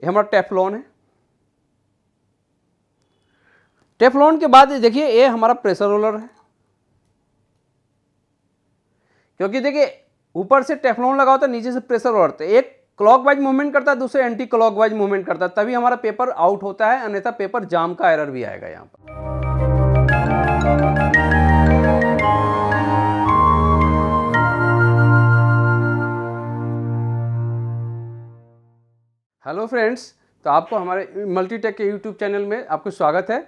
ये हमारा टेफ्लॉन है। टेफ्लॉन के बाद देखिए ये हमारा प्रेशर रोलर है, क्योंकि देखिए ऊपर से टेफ्लॉन लगा होता है, नीचे से प्रेशर रोलर, तो एक क्लॉकवाइज मूवमेंट करता है, दूसरे एंटी क्लॉकवाइज मूवमेंट करता है, तभी हमारा पेपर आउट होता है, अन्यथा पेपर जाम का एरर भी आएगा यहाँ पर। हेलो फ्रेंड्स, तो आपको हमारे मल्टीटेक के यूट्यूब चैनल में आपको स्वागत है।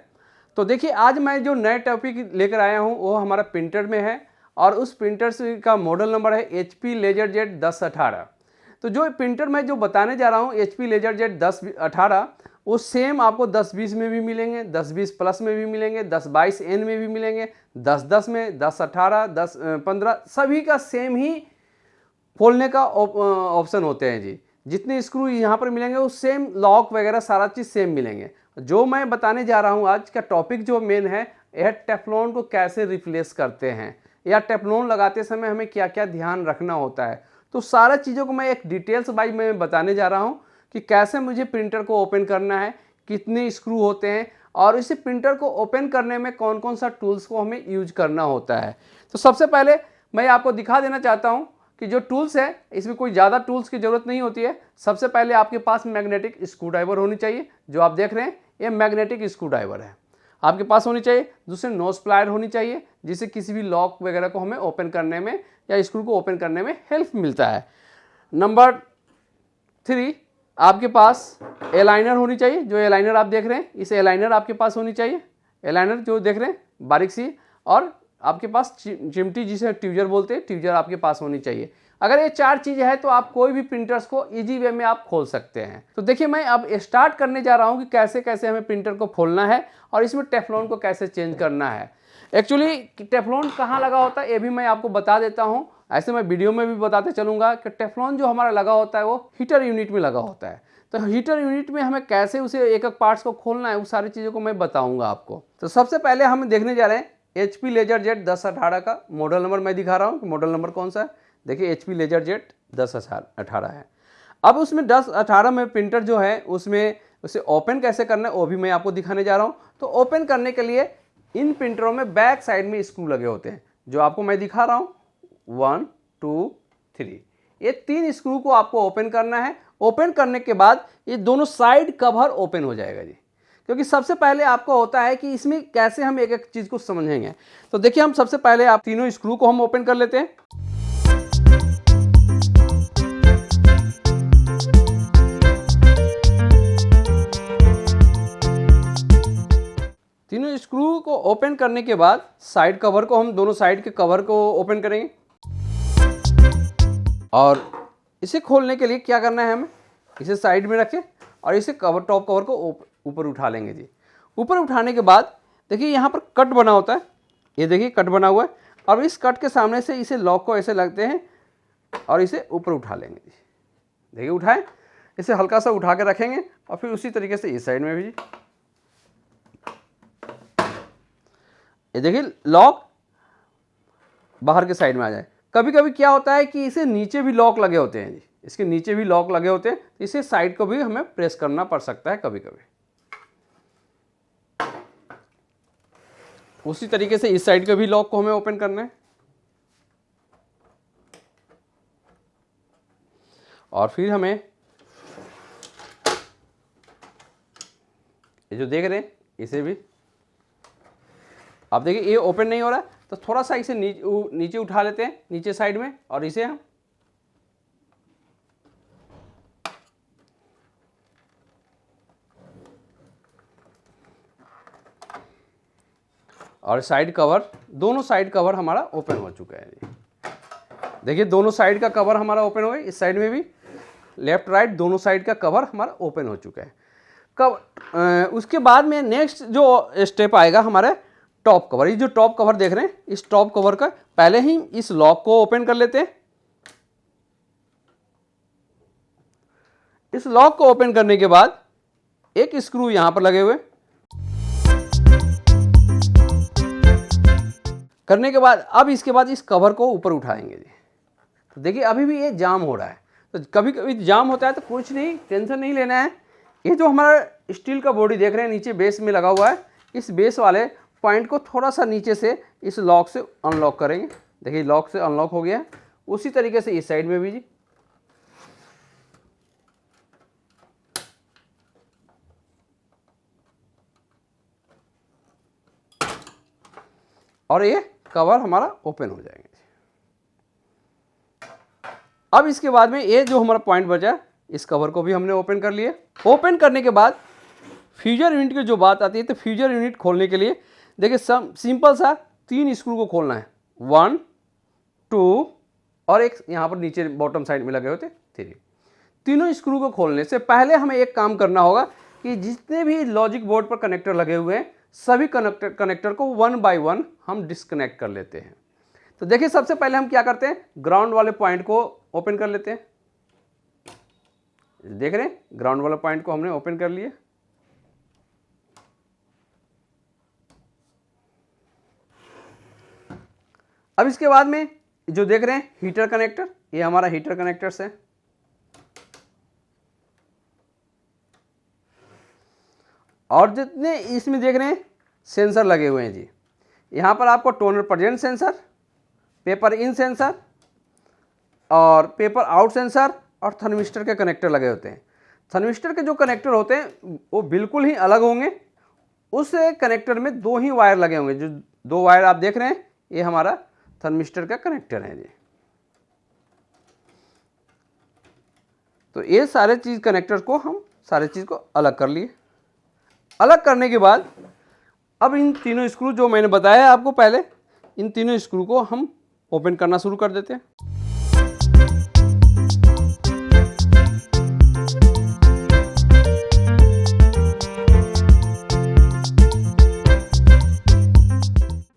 तो देखिए आज मैं जो नए टॉपिक लेकर आया हूँ वो हमारा प्रिंटर में है, और उस प्रिंटर का मॉडल नंबर है HP LaserJet 1018। तो जो प्रिंटर मैं जो बताने जा रहा हूँ HP LaserJet 1018, वो सेम आपको 1020 में भी मिलेंगे, 1020 प्लस में भी मिलेंगे, 1022N में भी मिलेंगे, 1010 में, 1018, 1015 सभी का सेम ही खोलने का ऑप्शन होते हैं जी। जितने स्क्रू यहाँ पर मिलेंगे वो सेम, लॉक वगैरह सारा चीज़ सेम मिलेंगे। जो मैं बताने जा रहा हूँ आज का टॉपिक जो मेन है, यह टेफ्लॉन को कैसे रिप्लेस करते हैं, या टेफ्लॉन लगाते समय हमें क्या क्या ध्यान रखना होता है। तो सारा चीज़ों को मैं एक डिटेल्स वाइज में बताने जा रहा हूँ कि कैसे मुझे प्रिंटर को ओपन करना है, कितने स्क्रू होते हैं, और इसे प्रिंटर को ओपन करने में कौन कौन सा टूल्स को हमें यूज करना होता है। तो सबसे पहले मैं आपको दिखा देना चाहता हूँ कि जो टूल्स है इसमें कोई ज़्यादा टूल्स की ज़रूरत नहीं होती है। सबसे पहले आपके पास मैग्नेटिक स्क्रू ड्राइवर होनी चाहिए। जो आप देख रहे हैं ये मैग्नेटिक स्क्रू ड्राइवर है, आपके पास होनी चाहिए। दूसरे नोज प्लायर होनी चाहिए, जिससे किसी भी लॉक वगैरह को हमें ओपन करने में या स्क्रू को ओपन करने में हेल्प मिलता है। नंबर 3, आपके पास एलाइनर होनी चाहिए। जो एलाइनर आप देख रहे हैं, इस एलाइनर आपके पास होनी चाहिए। एलाइनर जो देख रहे हैं बारीक सी, और आपके पास चिमटी जिसे ट्यूजर बोलते हैं, ट्यूजर आपके पास होनी चाहिए। अगर ये 4 चीज़ है तो आप कोई भी प्रिंटर्स को इजी वे में आप खोल सकते हैं। तो देखिए मैं अब स्टार्ट करने जा रहा हूँ कि कैसे कैसे हमें प्रिंटर को खोलना है और इसमें टेफ्लॉन को कैसे चेंज करना है। एक्चुअली टेफ्लॉन कहाँ लगा होता है ये भी मैं आपको बता देता हूँ। ऐसे मैं वीडियो में भी बताते चलूँगा कि टेफ्लॉन जो हमारा लगा होता है वो हीटर यूनिट में लगा होता है। तो हीटर यूनिट में हमें कैसे उसे एक एक पार्ट्स को खोलना है, वो सारी चीज़ों को मैं बताऊँगा आपको। तो सबसे पहले हम देखने जा रहे हैं HP LaserJet 1018 का मॉडल नंबर मैं दिखा रहा हूँ कि मॉडल नंबर कौन सा है। देखिए HP LaserJet 1018 है। अब उसमें 1018 में प्रिंटर जो है उसमें उसे ओपन कैसे करना है वो भी मैं आपको दिखाने जा रहा हूँ। तो ओपन करने के लिए इन प्रिंटरों में बैक साइड में स्क्रू लगे होते हैं, जो आपको मैं दिखा रहा हूँ 1 2 3। ये 3 स्क्रू को आपको ओपन करना है। ओपन करने के बाद ये दोनों साइड कवर ओपन हो जाएगा जी, क्योंकि सबसे पहले आपको होता है कि इसमें कैसे हम एक एक चीज़ को समझेंगे। तो देखिए हम सबसे पहले आप तीनों स्क्रू को हम ओपन कर लेते हैं। तीनों स्क्रू को ओपन करने के बाद साइड कवर को हम दोनों साइड के कवर को ओपन करेंगे, और इसे खोलने के लिए क्या करना है, हमें इसे साइड में रखें और इसे टॉप कवर को ऊपर उठा लेंगे जी। ऊपर उठाने के बाद देखिए यहाँ पर कट बना होता है, ये देखिए कट बना हुआ है, और इस कट के सामने से इसे लॉक को ऐसे लगते हैं और इसे ऊपर उठा लेंगे जी। देखिए उठाएं, इसे हल्का सा उठा के रखेंगे, और फिर उसी तरीके से इस साइड में भी जी। ये देखिए लॉक बाहर के साइड में आ जाए। कभी कभी क्या होता है कि इसे नीचे भी लॉक लगे होते हैं जी, इसके नीचे भी लॉक लगे होते हैं, इसे साइड को भी हमें प्रेस करना पड़ सकता है कभी कभी। उसी तरीके से इस साइड के भी लॉक को हमें ओपन करना है, और फिर हमें ये जो देख रहे हैं इसे भी, आप देखिए ये ओपन नहीं हो रहा है, तो थोड़ा सा इसे नीचे उठा लेते हैं, नीचे साइड में, और इसे हम और साइड कवर, दोनों साइड कवर हमारा ओपन हो चुका है। देखिए दोनों साइड का कवर हमारा ओपन हो गया, इस साइड में भी लेफ्ट राइट दोनों साइड का कवर हमारा ओपन हो चुका है। उसके बाद में नेक्स्ट जो स्टेप आएगा हमारे टॉप कवर। ये जो टॉप कवर देख रहे हैं, इस टॉप कवर का पहले ही इस लॉक को ओपन कर लेते हैं। इस लॉक को ओपन करने के बाद एक स्क्रू यहां पर लगे हुए करने के बाद अब इसके बाद इस कवर को ऊपर उठाएंगे जी। तो देखिए अभी भी ये जाम हो रहा है, तो कभी कभी जाम होता है तो कुछ नहीं, टेंशन नहीं लेना है। ये जो हमारा स्टील का बॉडी देख रहे हैं नीचे बेस में लगा हुआ है, इस बेस वाले पॉइंट को थोड़ा सा नीचे से इस लॉक से अनलॉक करेंगे। देखिए लॉक से अनलॉक हो गया। उसी तरीके से इस साइड में भी जी, और ये कवर हमारा ओपन हो जाएंगे। अब इसके बाद में ये जो हमारा पॉइंट बचा, इस कवर को भी हमने ओपन कर लिए। ओपन करने के बाद फ्यूजर यूनिट की जो बात आती है, तो फ्यूजर यूनिट खोलने के लिए देखिए सिंपल सा 3 स्क्रू को खोलना है, 1 2 और एक यहाँ पर नीचे बॉटम साइड में लगे होते 3। तीनों स्क्रू को खोलने से पहले हमें एक काम करना होगा कि जितने भी लॉजिक बोर्ड पर कनेक्टर लगे हुए हैं सभी कनेक्टर को 1 बाय 1 हम डिस्कनेक्ट कर लेते हैं। तो देखिए सबसे पहले हम क्या करते हैं, ग्राउंड वाले पॉइंट को ओपन कर लेते हैं। देख रहे हैं ग्राउंड वाला पॉइंट को हमने ओपन कर लिया। अब इसके बाद में जो देख रहे हैं हीटर कनेक्टर, ये हमारा हीटर कनेक्टर्स है। और जितने इसमें देख रहे हैं सेंसर लगे हुए हैं जी, यहाँ पर आपको toner present sensor, paper in sensor और पेपर आउट सेंसर और थर्मिस्टर के कनेक्टर लगे होते हैं। थर्मिस्टर के जो कनेक्टर होते हैं वो बिल्कुल ही अलग होंगे। उस कनेक्टर में 2 ही वायर लगे होंगे। जो 2 वायर आप देख रहे हैं ये हमारा थर्मिस्टर का कनेक्टर है जी। तो ये सारे चीज़ कनेक्टर को हम सारे चीज़ को अलग कर लिए। अलग करने के बाद अब इन तीनों स्क्रू जो मैंने बताया आपको पहले, इन तीनों स्क्रू को हम ओपन करना शुरू कर देते हैं।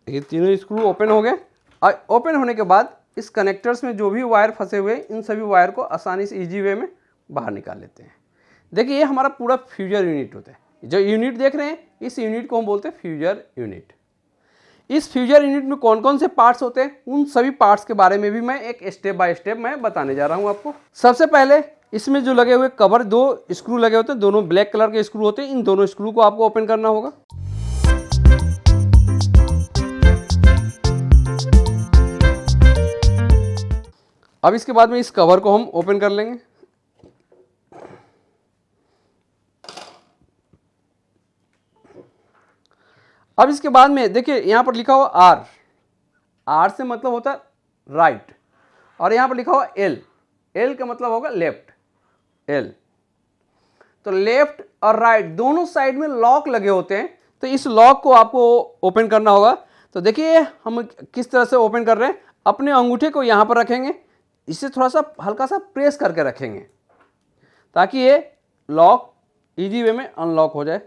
ये तीनों स्क्रू ओपन हो गए। और ओपन होने के बाद इस कनेक्टर्स में जो भी वायर फंसे हुए हैं इन सभी वायर को आसानी से इजी वे में बाहर निकाल लेते हैं। देखिए ये हमारा पूरा फ्यूजर यूनिट होता है। जो यूनिट देख रहे हैं इस यूनिट को हम बोलते हैं फ्यूजर यूनिट। इस फ्यूजर यूनिट में कौन कौन से पार्ट्स होते हैं उन सभी पार्ट्स के बारे में भी मैं एक स्टेप बाय स्टेप मैं बताने जा रहा हूं आपको। सबसे पहले इसमें जो लगे हुए कवर 2 स्क्रू लगे होते हैं, दोनों ब्लैक कलर के स्क्रू होते हैं। इन दोनों स्क्रू को आपको ओपन करना होगा। अब इसके बाद में इस कवर को हम ओपन कर लेंगे। अब इसके बाद में देखिए यहाँ पर लिखा हुआ आर, आर से मतलब होता है राइट, और यहाँ पर लिखा हुआ एल, एल का मतलब होगा लेफ्ट, एल। तो लेफ्ट और राइट दोनों साइड में लॉक लगे होते हैं। तो इस लॉक को आपको ओपन करना होगा। तो देखिए हम किस तरह से ओपन कर रहे हैं। अपने अंगूठे को यहाँ पर रखेंगे, इसे थोड़ा सा हल्का सा प्रेस करके रखेंगे ताकि ये लॉक इजी वे में अनलॉक हो जाए।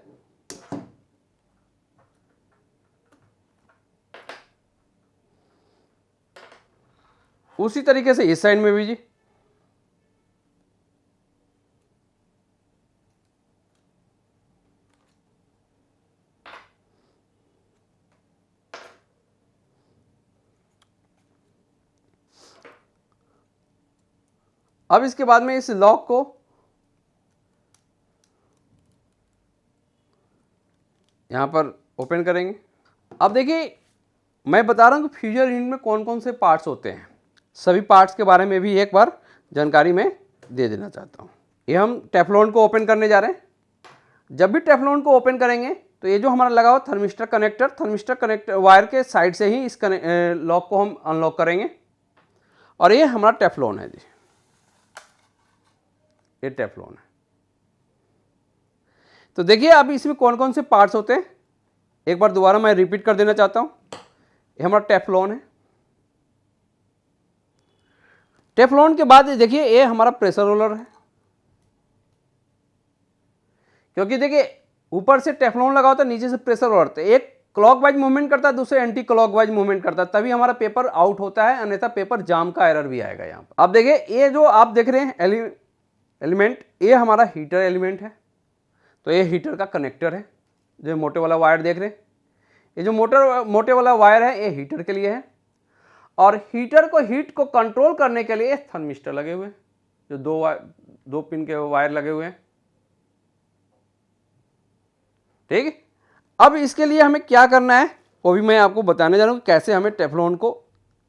उसी तरीके से इस साइड में भी जी। अब इसके बाद में इस लॉक को यहां पर ओपन करेंगे। अब देखिए मैं बता रहा हूं कि फ्यूजर यूनिट में कौन कौन से पार्ट्स होते हैं। सभी पार्ट्स के बारे में भी एक बार जानकारी मैं दे देना चाहता हूँ। ये हम टेफ्लॉन को ओपन करने जा रहे हैं। जब भी टेफ्लॉन को ओपन करेंगे तो ये जो हमारा लगा हुआ थर्मिस्टर कनेक्टर वायर के साइड से ही इस लॉक को हम अनलॉक करेंगे। और ये हमारा टेफ्लॉन है जी, ये टेफ्लॉन है। तो देखिए अब इसमें कौन कौन से पार्ट्स होते हैं एक बार दोबारा मैं रिपीट कर देना चाहता हूँ। ये हमारा टेफ्लॉन है। टेफ्लॉन के बाद देखिए ये हमारा प्रेशर रोलर है, क्योंकि देखिए ऊपर से टेफ्लॉन लगा होता है, नीचे से प्रेशर रोलर। तो एक क्लॉकवाइज मूवमेंट करता है, दूसरे एंटी क्लॉकवाइज मूवमेंट करता है, तभी हमारा पेपर आउट होता है, अन्यथा पेपर जाम का एरर भी आएगा यहाँ पर। अब देखिए ये जो आप देख रहे हैं एलिमेंट, ये हमारा हीटर एलिमेंट है। तो ये हीटर का कनेक्टर है। जो मोटे वाला वायर देख रहे हैं, ये जो मोटे वाला वायर है ये हीटर के लिए है। और हीटर को हीट को कंट्रोल करने के लिए थर्मिस्टर लगे हुए हैं, जो 2 पिन के वायर लगे हुए हैं। ठीक है। अब इसके लिए हमें क्या करना है वो भी मैं आपको बताने जा रहा हूँ, कैसे हमें टेफ्लॉन को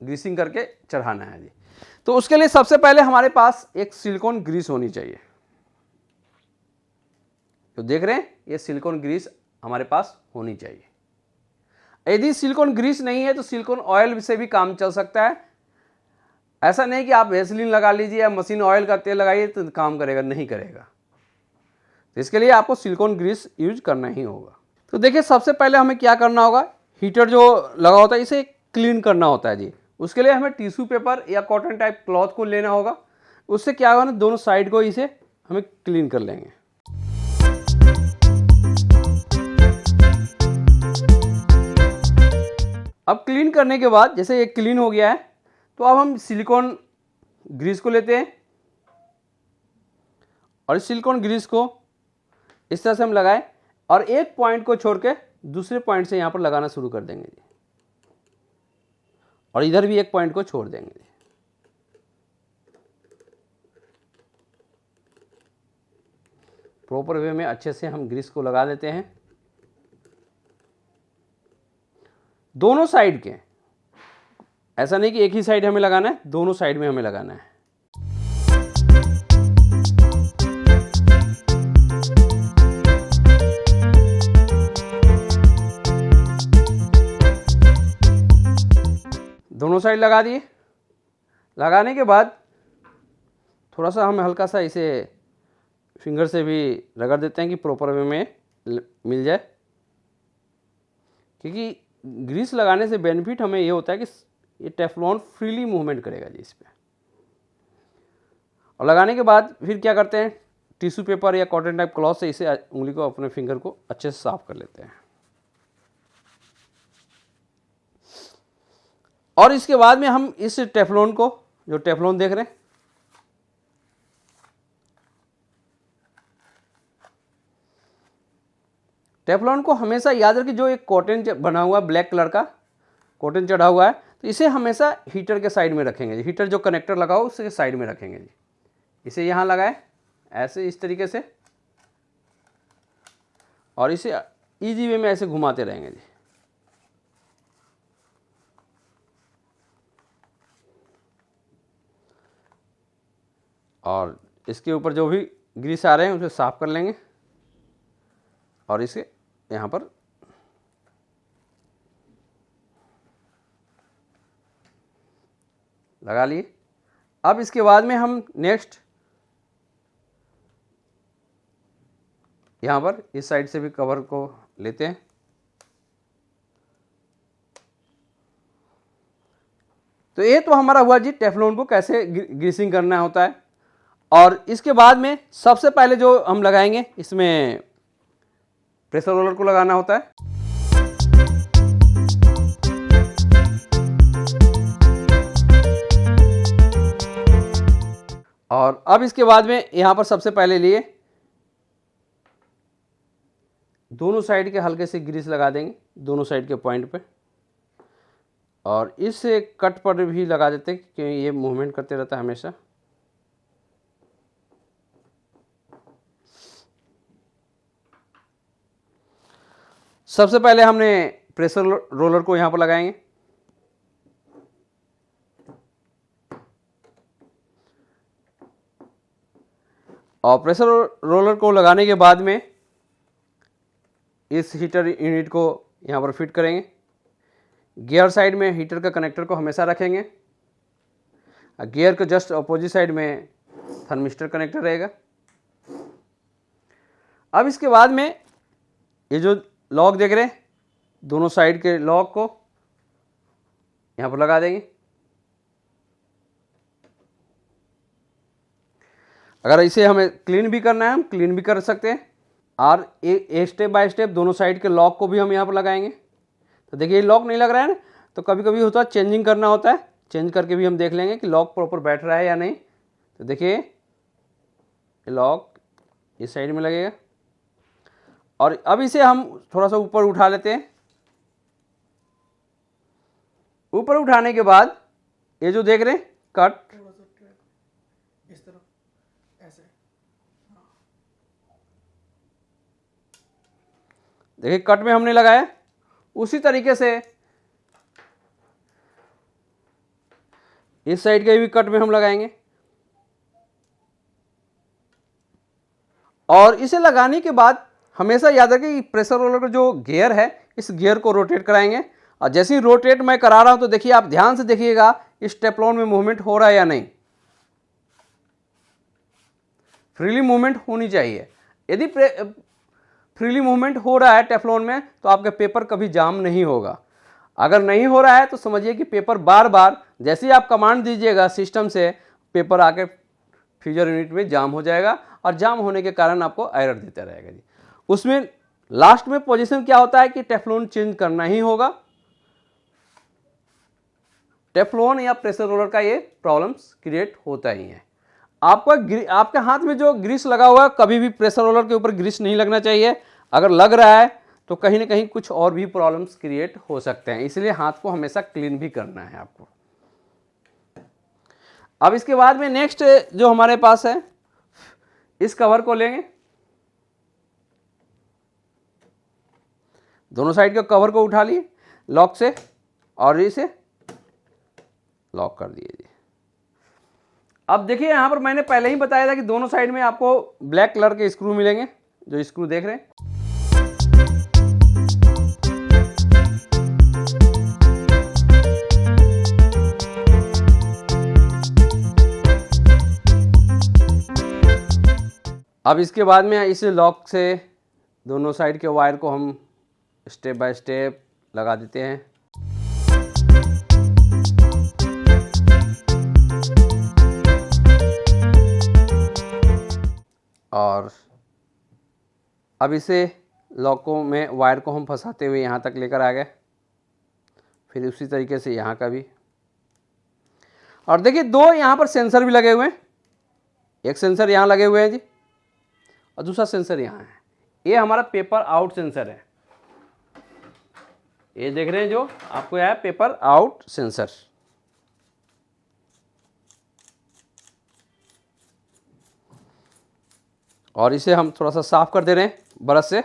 ग्रीसिंग करके चढ़ाना है जी। तो उसके लिए सबसे पहले हमारे पास एक सिलिकॉन ग्रीस होनी चाहिए। तो देख रहे हैं ये सिलिकॉन ग्रीस हमारे पास होनी चाहिए। यदि सिलिकॉन ग्रीस नहीं है तो सिलिकॉन ऑयल से भी काम चल सकता है। ऐसा नहीं कि आप वैसलीन लगा लीजिए या मशीन ऑयल का तेल लगाइए तो काम करेगा, नहीं करेगा। तो इसके लिए आपको सिलिकॉन ग्रीस यूज करना ही होगा। तो देखिए सबसे पहले हमें क्या करना होगा, हीटर जो लगा होता है इसे क्लीन करना होता है जी। उसके लिए हमें टिश्यू पेपर या कॉटन टाइप क्लॉथ को लेना होगा। उससे क्या होगा ना, दोनों साइड को इसे हमें क्लीन कर लेंगे। अब क्लीन करने के बाद जैसे ये क्लीन हो गया है तो अब हम सिलिकॉन ग्रीस को लेते हैं और इस सिलिकॉन ग्रीस को इस तरह से हम लगाएं और एक पॉइंट को छोड़ के दूसरे पॉइंट से यहां पर लगाना शुरू कर देंगे जी, और इधर भी एक पॉइंट को छोड़ देंगे जी। प्रॉपर वे में अच्छे से हम ग्रीस को लगा देते हैं दोनों साइड के। ऐसा नहीं कि एक ही साइड हमें लगाना है, दोनों साइड में हमें लगाना है। दोनों साइड लगा दिए। लगाने के बाद थोड़ा सा हम हल्का सा इसे फिंगर से भी रगड़ देते हैं कि प्रॉपर वे में मिल जाए, क्योंकि ग्रीस लगाने से बेनिफिट हमें ये होता है कि ये टेफ्लॉन फ्रीली मूवमेंट करेगा जी इस पर। और लगाने के बाद फिर क्या करते हैं, टिश्यू पेपर या कॉटन टाइप क्लॉथ से इसे उंगली को, अपने फिंगर को अच्छे से साफ कर लेते हैं। और इसके बाद में हम इस टेफ्लॉन को, जो टेफ्लॉन देख रहे हैं, टेफ्लॉन को हमेशा याद रखिए, जो एक कॉटन बना हुआ है, ब्लैक कलर का कॉटन चढ़ा हुआ है, तो इसे हमेशा हीटर के साइड में रखेंगे जी। हीटर जो कनेक्टर लगा हो उसके साइड में रखेंगे जी। इसे यहाँ लगाए ऐसे, इस तरीके से, और इसे इजी वे में ऐसे घुमाते रहेंगे जी। और इसके ऊपर जो भी ग्रीस आ रहे हैं उसे साफ कर लेंगे और इसे यहाँ पर लगा लिए। अब इसके बाद में हम नेक्स्ट यहाँ पर इस साइड से भी कवर को लेते हैं। तो ये तो हमारा हुआ जी टेफ्लॉन को कैसे ग्रीसिंग करना होता है। और इसके बाद में सबसे पहले जो हम लगाएंगे, इसमें प्रेशर रोलर को लगाना होता है। और अब इसके बाद में यहां पर सबसे पहले लिए दोनों साइड के हल्के से ग्रीस लगा देंगे, दोनों साइड के पॉइंट पे, और इस कट पर भी लगा देते हैं क्योंकि ये मूवमेंट करते रहता है हमेशा। सबसे पहले हमने प्रेशर रोलर को यहां पर लगाएंगे और प्रेशर रोलर को लगाने के बाद में इस हीटर यूनिट को यहां पर फिट करेंगे। गियर साइड में हीटर का कनेक्टर को हमेशा रखेंगे। गियर के जस्ट अपोजिट साइड में थर्मिस्टर कनेक्टर रहेगा। अब इसके बाद में ये जो लॉक देख रहे हैं, दोनों साइड के लॉक को यहां पर लगा देंगे। अगर इसे हमें क्लीन भी करना है, हम क्लीन भी कर सकते हैं। और एक स्टेप बाय स्टेप दोनों साइड के लॉक को भी हम यहाँ पर लगाएंगे। तो देखिए ये लॉक नहीं लग रहा है ना, तो कभी कभी होता है चेंजिंग करना होता है, चेंज करके भी हम देख लेंगे कि लॉक प्रॉपर बैठ रहा है या नहीं। तो देखिए लॉक इस साइड में लगेगा और अब इसे हम थोड़ा सा ऊपर उठा लेते हैं। ऊपर उठाने के बाद ये जो देख रहे हैं कट, इस तरफ ऐसे, देखिए कट में हमने लगाया, उसी तरीके से इस साइड के भी कट में हम लगाएंगे। और इसे लगाने के बाद हमेशा याद रखें कि प्रेशर रोलर का जो गियर है, इस गियर को रोटेट कराएंगे। और जैसे ही रोटेट मैं करा रहा हूं तो देखिए, आप ध्यान से देखिएगा इस टेफ्लॉन में मूवमेंट हो रहा है या नहीं। फ्रीली मूवमेंट होनी चाहिए। यदि फ्रीली मूवमेंट हो रहा है टेफ्लॉन में तो आपका पेपर कभी जाम नहीं होगा। अगर नहीं हो रहा है तो समझिए कि पेपर बार बार जैसे ही आप कमांड दीजिएगा सिस्टम से, पेपर आके फ्यूजर यूनिट में जाम हो जाएगा और जाम होने के कारण आपको एरर देता रहेगा जी। उसमें लास्ट में पोजीशन क्या होता है कि टेफ्लॉन चेंज करना ही होगा। टेफ्लॉन या प्रेशर रोलर का ये प्रॉब्लम्स क्रिएट होता ही है। आपके हाथ में जो ग्रीस लगा हुआ है, कभी भी प्रेशर रोलर के ऊपर ग्रीस नहीं लगना चाहिए। अगर लग रहा है तो कहीं ना कहीं कुछ और भी प्रॉब्लम्स क्रिएट हो सकते हैं, इसलिए हाथ को हमेशा क्लीन भी करना है आपको। अब इसके बाद में नेक्स्ट जो हमारे पास है, इस कवर को लेंगे, दोनों साइड के कवर को उठा लिए लॉक से और इसे लॉक कर दिए जी। अब देखिए यहां पर मैंने पहले ही बताया था कि दोनों साइड में आपको ब्लैक कलर के स्क्रू मिलेंगे, जो स्क्रू देख रहे हैं। अब इसके बाद में इस लॉक से दोनों साइड के वायर को हम स्टेप बाय स्टेप लगा देते हैं। और अब इसे लॉकों में वायर को हम फंसाते हुए यहाँ तक लेकर आ गए, फिर उसी तरीके से यहाँ का भी। और देखिए दो यहाँ पर सेंसर भी लगे हुए हैं, एक सेंसर यहाँ लगे हुए हैं जी और दूसरा सेंसर यहाँ है। ये हमारा पेपर आउट सेंसर है, ये देख रहे हैं जो आपको यह है पेपर आउट सेंसर। और इसे हम थोड़ा सा साफ कर दे रहे हैं ब्रश से।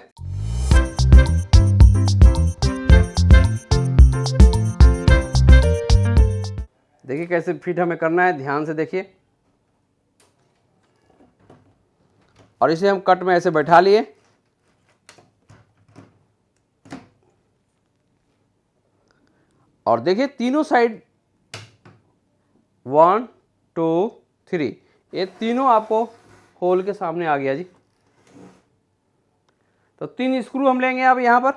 देखिए कैसे फिट हमें करना है, ध्यान से देखिए। और इसे हम कट में ऐसे बैठा लिए। और देखिए तीनों साइड 1 2 3 ये तीनों आपको होल के सामने आ गया जी। तो 3 स्क्रू हम लेंगे अब यहाँ पर,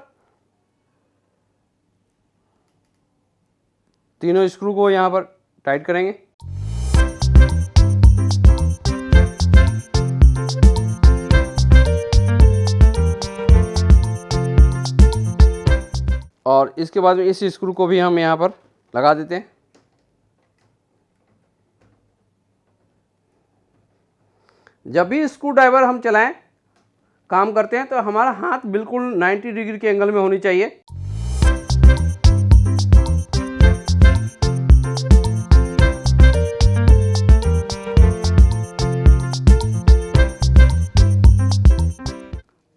तीनों स्क्रू को यहाँ पर टाइट करेंगे। और इसके बाद में इस स्क्रू को भी हम यहाँ पर लगा देते हैं। जब भी स्क्रू ड्राइवर हम चलाएं, काम करते हैं, तो हमारा हाथ बिल्कुल 90 डिग्री के एंगल में होनी चाहिए।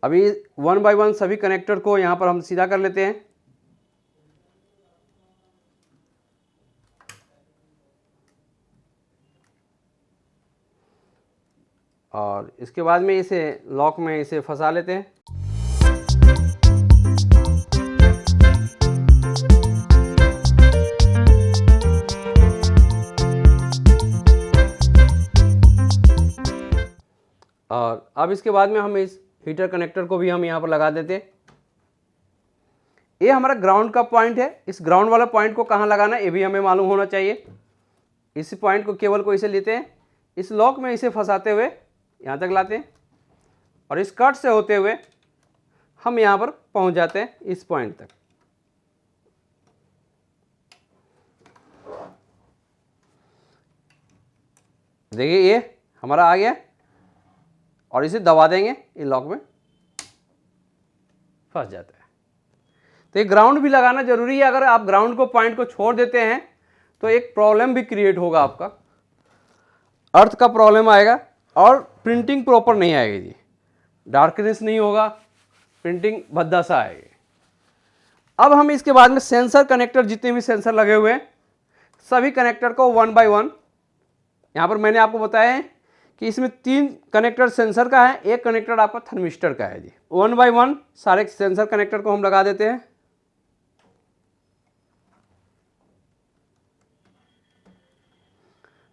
अभी 1 बाय 1 सभी कनेक्टर को यहाँ पर हम सीधा कर लेते हैं। और इसके बाद में इसे लॉक में इसे फंसा लेते हैं। और अब इसके बाद में हम इस हीटर कनेक्टर को भी हम यहाँ पर लगा देते हैं। ये हमारा ग्राउंड का पॉइंट है, इस ग्राउंड वाला पॉइंट को कहाँ लगाना है ये भी हमें मालूम होना चाहिए। इस पॉइंट को, केबल को इसे लेते हैं, इस लॉक में इसे फंसाते हुए यहाँ तक लाते हैं और इस कट से होते हुए हम यहाँ पर पहुँच जाते हैं इस पॉइंट तक। देखिए ये हमारा आ गया और इसे दबा देंगे, ये लॉक में फंस जाता है। तो ये ग्राउंड भी लगाना जरूरी है। अगर आप ग्राउंड को, पॉइंट को छोड़ देते हैं तो एक प्रॉब्लम भी क्रिएट होगा, आपका अर्थ का प्रॉब्लम आएगा और प्रिंटिंग प्रॉपर नहीं आएगी जी, डार्कनेस नहीं होगा, प्रिंटिंग भद्दा सा आएगी। अब हम इसके बाद में सेंसर कनेक्टर, जितने भी सेंसर लगे हुए हैं सभी कनेक्टर को 1 बाय 1, यहाँ पर मैंने आपको बताया है कि इसमें 3 कनेक्टर सेंसर का है, एक कनेक्टर आपका थर्मिस्टर का है जी। 1 बाय 1 सारे सेंसर कनेक्टर को हम लगा देते हैं।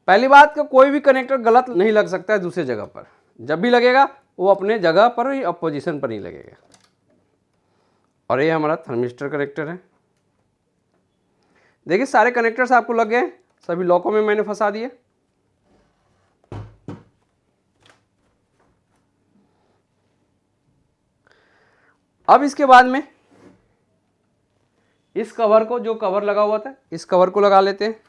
पहली बात का कोई भी कनेक्टर गलत नहीं लग सकता है दूसरी जगह पर, जब भी लगेगा वो अपने जगह पर ही, अब पोजीशन पर ही लगेगा। और ये हमारा थर्मिस्टर कनेक्टर है। देखिए सारे कनेक्टर्स आपको लग गए, सभी लॉकों में मैंने फंसा दिए। अब इसके बाद में इस कवर को, जो कवर लगा हुआ था, इस कवर को लगा लेते हैं।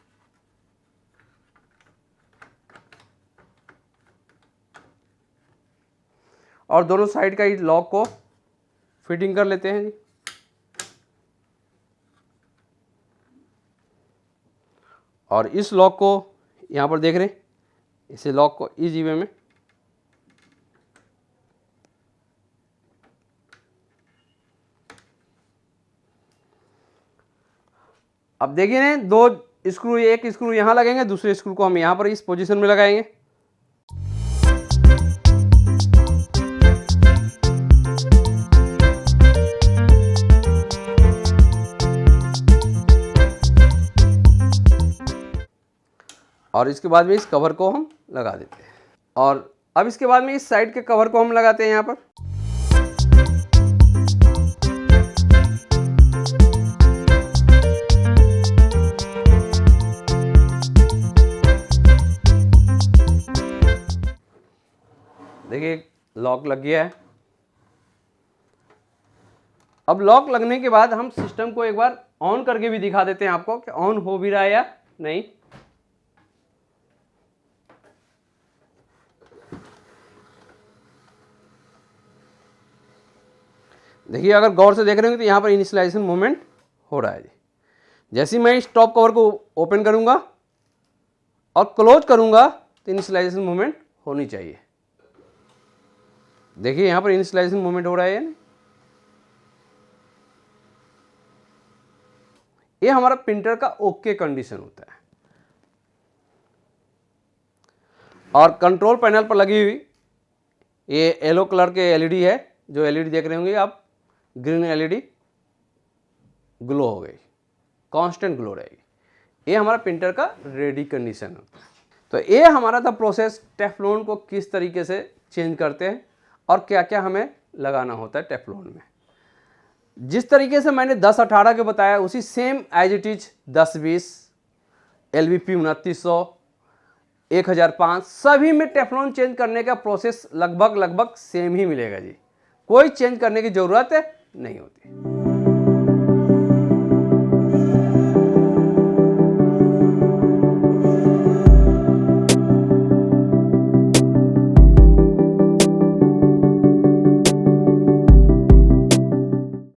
और दोनों साइड का इस लॉक को फिटिंग कर लेते हैं जी। और इस लॉक को यहाँ पर देख रहे हैं, इसे लॉक को इजी वे में अब देखिए ना, 2 स्क्रू, एक स्क्रू यहाँ लगेंगे, दूसरे स्क्रू को हम यहाँ पर इस पोजीशन में लगाएंगे। और इसके बाद में इस कवर को हम लगा देते हैं। और अब इसके बाद में इस साइड के कवर को हम लगाते हैं यहाँ पर। देखिए लॉक लग गया है। अब लॉक लगने के बाद हम सिस्टम को एक बार ऑन करके भी दिखा देते हैं आपको कि ऑन हो भी रहा है या नहीं। देखिए अगर गौर से देख रहे हो तो यहाँ पर इनिशियलाइजेशन मूवमेंट हो रहा है जी। जैसे ही मैं इस टॉप कवर को ओपन करूँगा और क्लोज करूँगा तो इनिशियलाइजेशन मूवमेंट होनी चाहिए। देखिए यहाँ पर इनिशियलाइजेशन मूवमेंट हो रहा है। ये हमारा प्रिंटर का ओके कंडीशन होता है। और कंट्रोल पैनल पर लगी हुई ये येलो कलर के एलईडी है, जो एलईडी देख रहे होंगे आप, ग्रीन एलईडी ग्लो हो गई, कांस्टेंट ग्लो रहेगी। ये हमारा प्रिंटर का रेडी कंडीशन होता है। तो ये हमारा था प्रोसेस, टेफ्लॉन को किस तरीके से चेंज करते हैं और क्या क्या हमें लगाना होता है टेफ्लॉन में। जिस तरीके से मैंने 10-18 के बताया उसी same age it is 10-20, LVP 2900, 1005 सभी में टेफ्लॉन चेंज करने का प्रोसेस लगभग सेम ही मिलेगा जी। कोई चेंज करने की ज़रूरत नहीं होती।